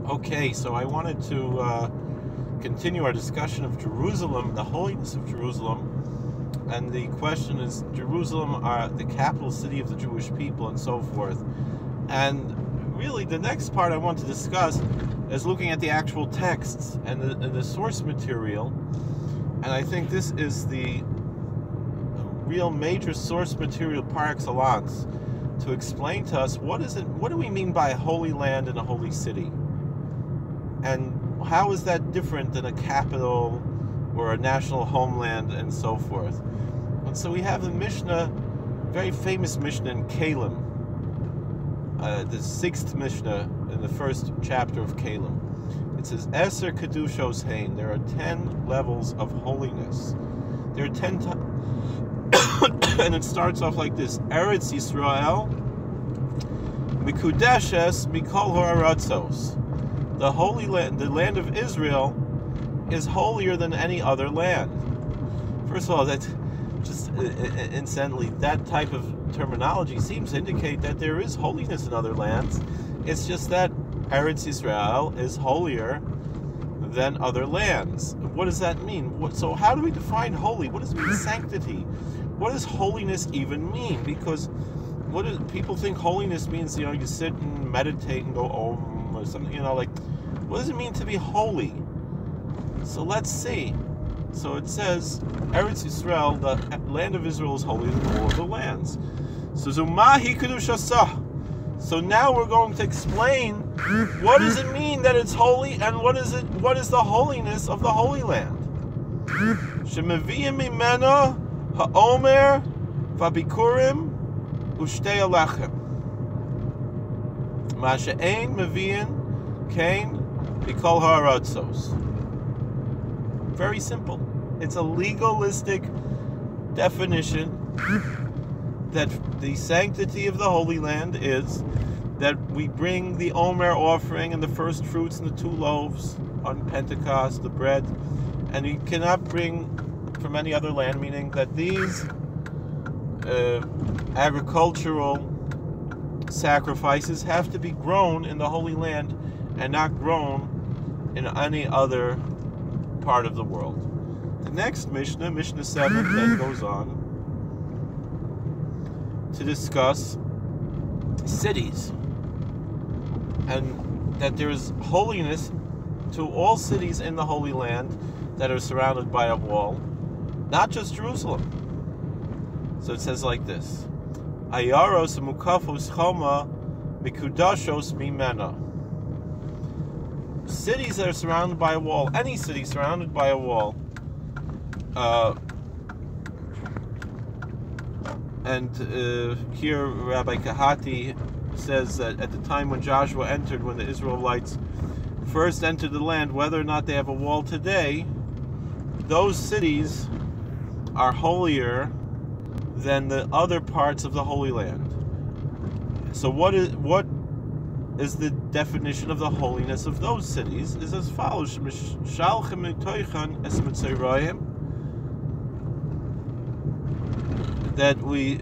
Okay, so I wanted to continue our discussion of Jerusalem, the holiness of Jerusalem, and the question is, Jerusalem, the capital city of the Jewish people, and so forth. And really, the next part I want to discuss is looking at the actual texts and the source material, and I think this is the real major source material par excellence to explain to us what do we mean by a holy land and a holy city, and how is that different than a capital or a national homeland and so forth. And so we have the Mishnah, very famous Mishnah in Kalim, the 6th Mishnah in the first chapter of Kalim. It says, Eser Kedushos Hein, there are 10 levels of holiness. There are 10 and it starts off like this: Eretz Yisrael Mikudeshes Mikol Ha'aratzos. The holy land, the land of Israel, is holier than any other land. First of all, that just incidentally, that type of terminology seems to indicate that there is holiness in other lands. It's just that Eretz Yisrael is holier than other lands. What does that mean? So how do we define holy? What does it mean sanctity? What does holiness even mean? Because people think holiness means, you sit and meditate and go om or something, like, what does it mean to be holy? So let's see. So it says, Eretz Yisrael, the land of Israel, is holier than all other lands. So Zumahi Kedushasah. So now we're going to explain what does it mean that it's holy, and what is the holiness of the Holy Land. Shemeviyim mimena ha'omer v'bikurim u'shtei alechem. Ma she'ein meviyin kain b'kol ha'aratzos. Very simple. It's a legalistic definition that the sanctity of the Holy Land is that we bring the Omer offering and the first fruits and the 2 loaves on Pentecost, the bread, and you cannot bring from any other land, meaning that these agricultural sacrifices have to be grown in the Holy Land and not grown in any other part of the world. The next Mishnah, Mishnah 7, then goes on to discuss cities, and that there is holiness to all cities in the Holy Land that are surrounded by a wall, not just Jerusalem. So it says like this: Ayaros mukafos choma mikudashos mimena. Cities that are surrounded by a wall, any city surrounded by a wall, and here Rabbi Kahati says that at the time when Joshua entered, when the Israelites first entered the land, whether or not they have a wall today, those cities are holier than the other parts of the Holy Land. So what is the definition of the holiness of those cities? Is as follows: that we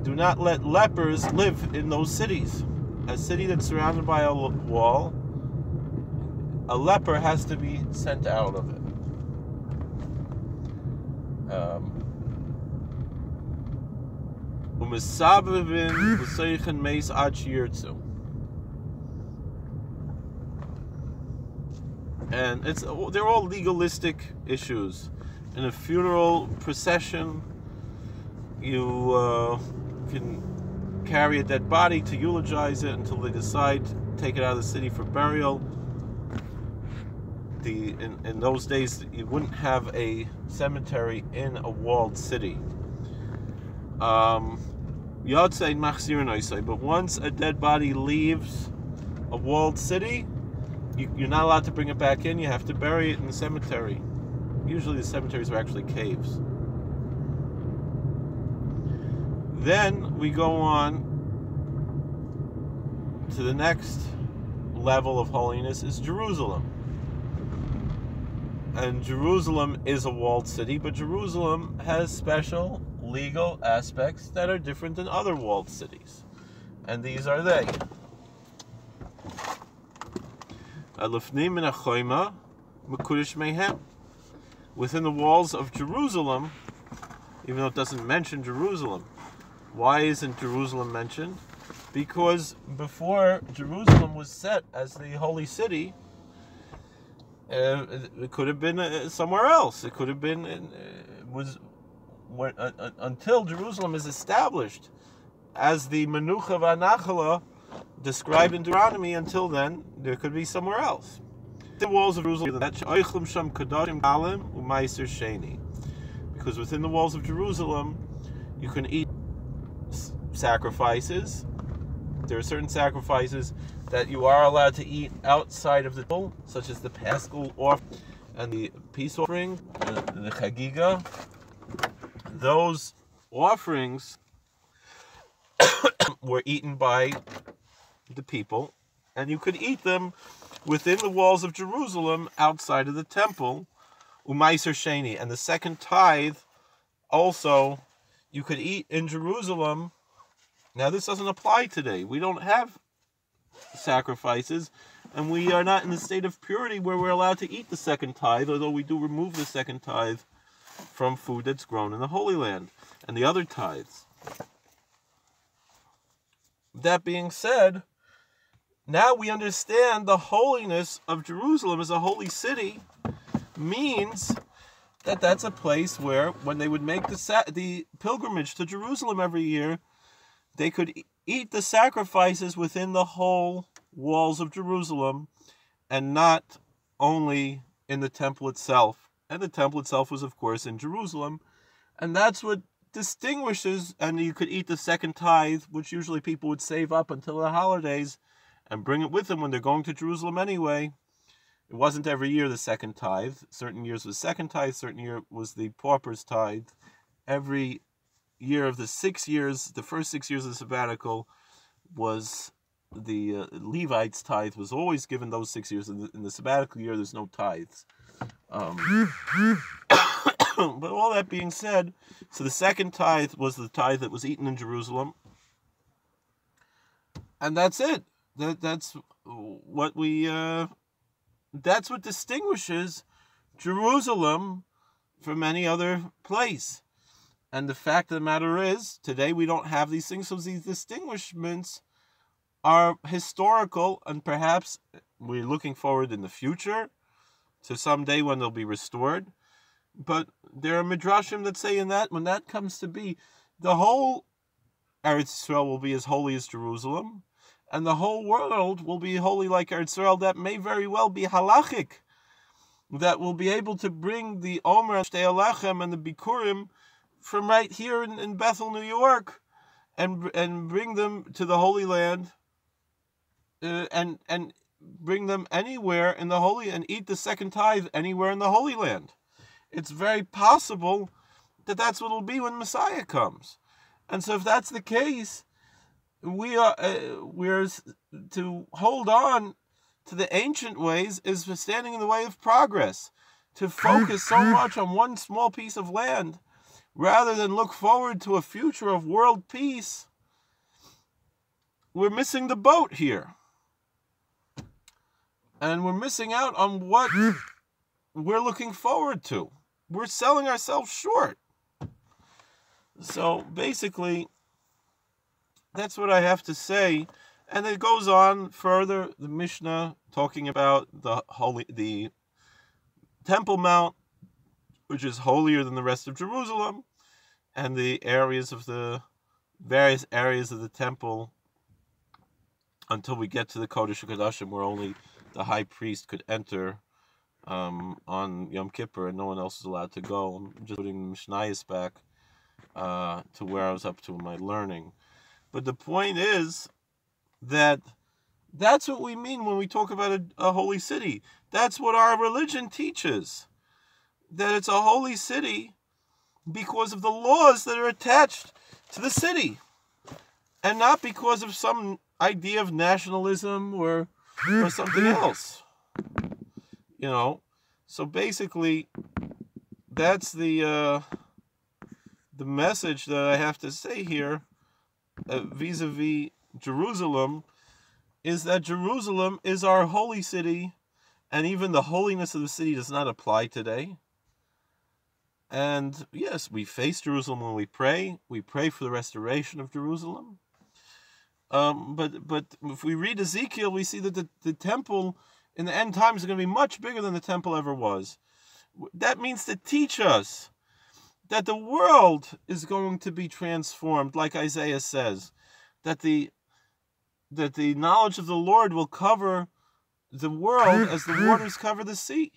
do not let lepers live in those cities. A city that's surrounded by a wall, a leper has to be sent out of it. And they're all legalistic issues. In a funeral procession, you can carry a dead body to eulogize it until they decide to take it out of the city for burial. In those days, you wouldn't have a cemetery in a walled city. But once a dead body leaves a walled city, you're not allowed to bring it back in. You have to bury it in the cemetery. Usually the cemeteries are actually caves. Then we go on to the next level of holiness, is Jerusalem. And Jerusalem is a walled city, but Jerusalem has special legal aspects that are different than other walled cities. And these are they. Within the walls of Jerusalem, even though it doesn't mention Jerusalem. Why isn't Jerusalem mentioned? Because before Jerusalem was set as the holy city, it could have been somewhere else. It could have been until Jerusalem is established as the Menucha V'Anachala described in Deuteronomy. Until then, there could be somewhere else. The walls of Jerusalem, because within the walls of Jerusalem, you can eat sacrifices. There are certain sacrifices that you are allowed to eat outside of the temple, such as the Paschal offering and the peace offering, the Chagiga. Those offerings were eaten by the people, and you could eat them within the walls of Jerusalem outside of the temple, Umaiser Sheni. And the second tithe also you could eat in Jerusalem. Now this doesn't apply today. We don't have sacrifices, and we are not in the state of purity where we're allowed to eat the second tithe, although we do remove the second tithe from food that's grown in the Holy Land and the other tithes. That being said, now we understand the holiness of Jerusalem as a holy city means that that's a place where, when they would make the pilgrimage to Jerusalem every year, they could eat the sacrifices within the whole walls of Jerusalem and not only in the temple itself. And the temple itself was, of course, in Jerusalem. And that's what distinguishes, and you could eat the second tithe, which usually people would save up until the holidays and bring it with them when they're going to Jerusalem anyway. It wasn't every year the second tithe. Certain years was second tithe, certain year was the pauper's tithe. Every year of the 6 years, the first 6 years of the sabbatical, was the Levites' tithe was always given those 6 years. In the sabbatical year, there's no tithes. But all that being said, so the second tithe was the tithe that was eaten in Jerusalem, and that's it. That's what distinguishes Jerusalem from any other place. And the fact of the matter is, today we don't have these things, so these distinguishments are historical, and perhaps we're looking forward in the future to someday when they'll be restored. But there are midrashim that say in that, when that comes to be, the whole Eretz Yisrael will be as holy as Jerusalem, and the whole world will be holy like Eretz Yisrael. That may very well be halachic, that will be able to bring the Omer and Shtei Alechem and the Bikurim from right here in Bethel, New York, and bring them to the Holy Land, and bring them anywhere in the Holy, and eat the second tithe anywhere in the Holy Land. It's very possible that that's what it'll be when Messiah comes. And so if that's the case, we're to hold on to the ancient ways is standing in the way of progress. To focus so much on one small piece of land rather than look forward to a future of world peace, we're missing the boat here. And we're missing out on what we're looking forward to. We're selling ourselves short. So basically, that's what I have to say. And it goes on further, the Mishnah talking about the Temple Mount, which is holier than the rest of Jerusalem, and the areas of the various areas of the temple until we get to the Kodesh HaKodashim, where only the high priest could enter on Yom Kippur, and no one else is allowed to go. I'm just putting the Mishnayos back to where I was up to in my learning. But the point is that that's what we mean when we talk about a holy city. That's what our religion teaches. That it's a holy city because of the laws that are attached to the city. And not because of some idea of nationalism or something else. You know, so basically, that's the message that I have to say here, vis-a-vis Jerusalem, is that Jerusalem is our holy city, And even the holiness of the city does not apply today. And yes, we face Jerusalem when we pray. We pray for the restoration of Jerusalem. But if we read Ezekiel, we see that the temple in the end times is going to be much bigger than the temple ever was. That means to teach us that the world is going to be transformed, like Isaiah says, that the knowledge of the Lord will cover the world as the waters cover the sea.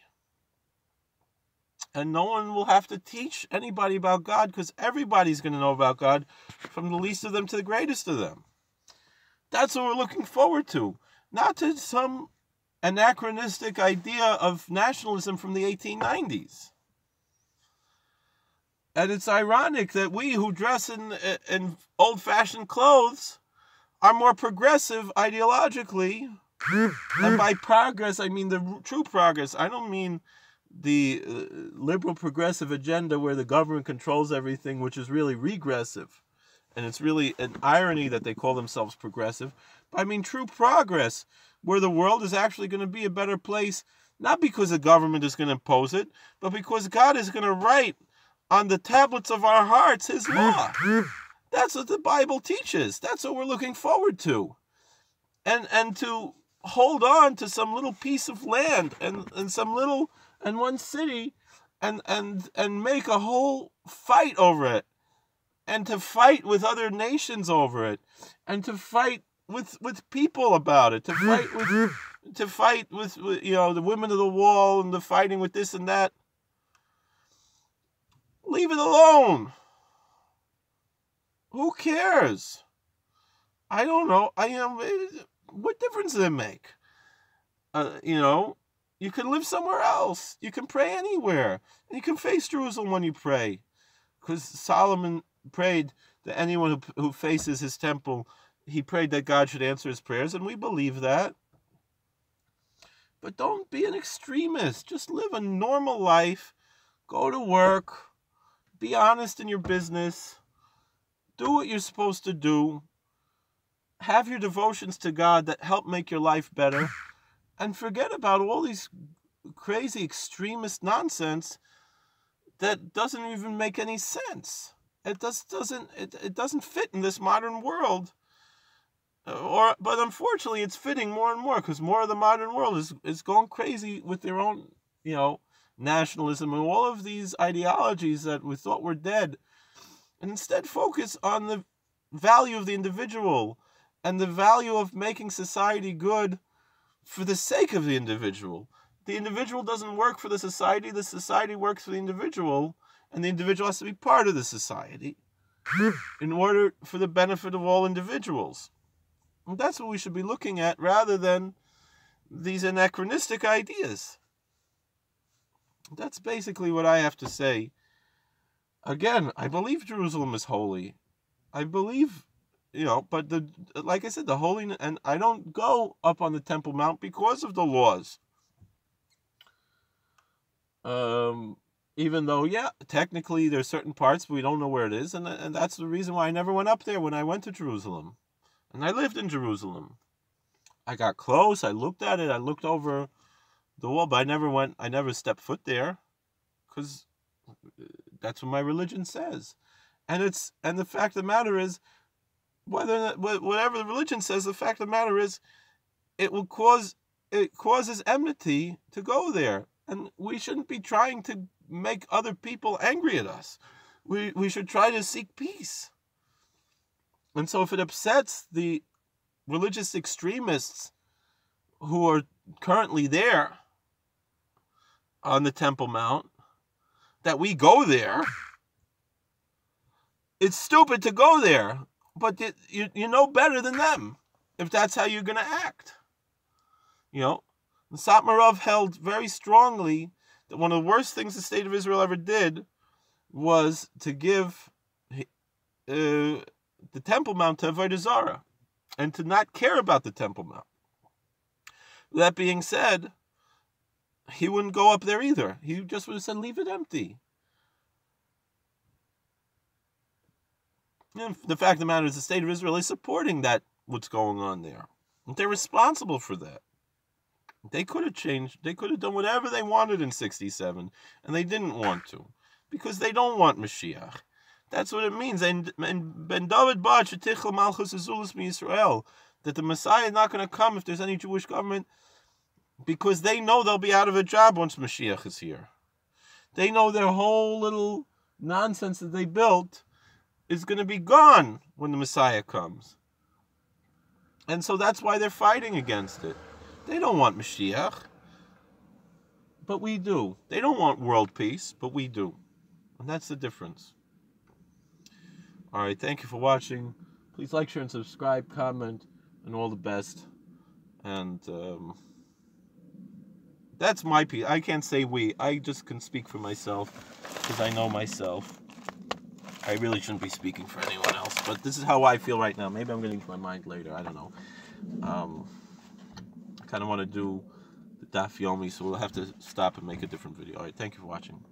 And no one will have to teach anybody about God, because everybody's going to know about God, from the least of them to the greatest of them. That's what we're looking forward to. Not to some anachronistic idea of nationalism from the 1890s. And it's ironic that we who dress in old-fashioned clothes are more progressive ideologically. And by progress, I mean the true progress. I don't mean the liberal progressive agenda where the government controls everything, which is really regressive. And it's really an irony that they call themselves progressive. But I mean true progress, where the world is actually going to be a better place, not because the government is going to impose it, but because God is going to write on the tablets of our hearts His law. That's what the Bible teaches. That's what we're looking forward to. And to hold on to some little piece of land and some little and one city and make a whole fight over it, and to fight with other nations over it, and to fight with people about it, to fight with the women of the wall and the fighting with this and that. Leave it alone. Who cares? I don't know. What difference does it make? You can live somewhere else. You can pray anywhere. And you can face Jerusalem when you pray. Because Solomon prayed that anyone who faces his temple, he prayed that God should answer his prayers, and we believe that. But don't be an extremist. Just live a normal life. Go to work. Be honest in your business. Do what you're supposed to do. Have your devotions to God that help make your life better. And forget about all these crazy extremist nonsense that doesn't even make any sense. It doesn't fit in this modern world. But unfortunately, it's fitting more and more, because more of the modern world is going crazy with their own, nationalism and all of these ideologies that we thought were dead, and instead focus on the value of the individual and the value of making society good for the sake of the individual. The individual doesn't work for the society works for the individual, and the individual has to be part of the society in order for the benefit of all individuals. And that's what we should be looking at, rather than these anachronistic ideas. That's basically what I have to say. Again, I believe Jerusalem is holy. I believe, but like I said, the holiness, and I don't go up on the Temple Mount because of the laws. Even though, technically there's certain parts, but we don't know where it is, and that's the reason why I never went up there when I went to Jerusalem. And I lived in Jerusalem. I got close, I looked at it, I looked over the wall, but I never stepped foot there, because that's what my religion says. And the fact of the matter is, whatever the religion says, the fact of the matter is, it causes enmity to go there. And we shouldn't be trying to make other people angry at us. We should try to seek peace. And so if it upsets the religious extremists who are currently there on the Temple Mount, that we go there, it's stupid to go there. But you know better than them if that's how you're going to act. Satmarov held very strongly that one of the worst things the state of Israel ever did was to give the Temple Mount to Avodah Zarah, and to not care about the Temple Mount. That being said, he wouldn't go up there either. He just would have said, leave it empty. And the fact of the matter is, the state of Israel is supporting what's going on there. They're responsible for that. They could have changed. They could have done whatever they wanted in 67, and they didn't want to, because they don't want Mashiach. That's what it means. And Ben David Bad Shetichel Malchus Azulis Israel, that the Messiah is not going to come if there's any Jewish government, because they know they'll be out of a job once Mashiach is here. They know their whole little nonsense that they built is going to be gone when the Messiah comes. And so that's why they're fighting against it. They don't want Mashiach, but we do. They don't want world peace, but we do. And that's the difference. All right, thank you for watching. Please like, share, and subscribe, comment, and all the best. And that's my piece. I can't say we. I just can speak for myself, because I know myself. I really shouldn't be speaking for anyone else, but this is how I feel right now. Maybe I'm going to change my mind later. I don't know. I kind of want to do the Daf Yomi, so we'll have to stop and make a different video. All right, thank you for watching.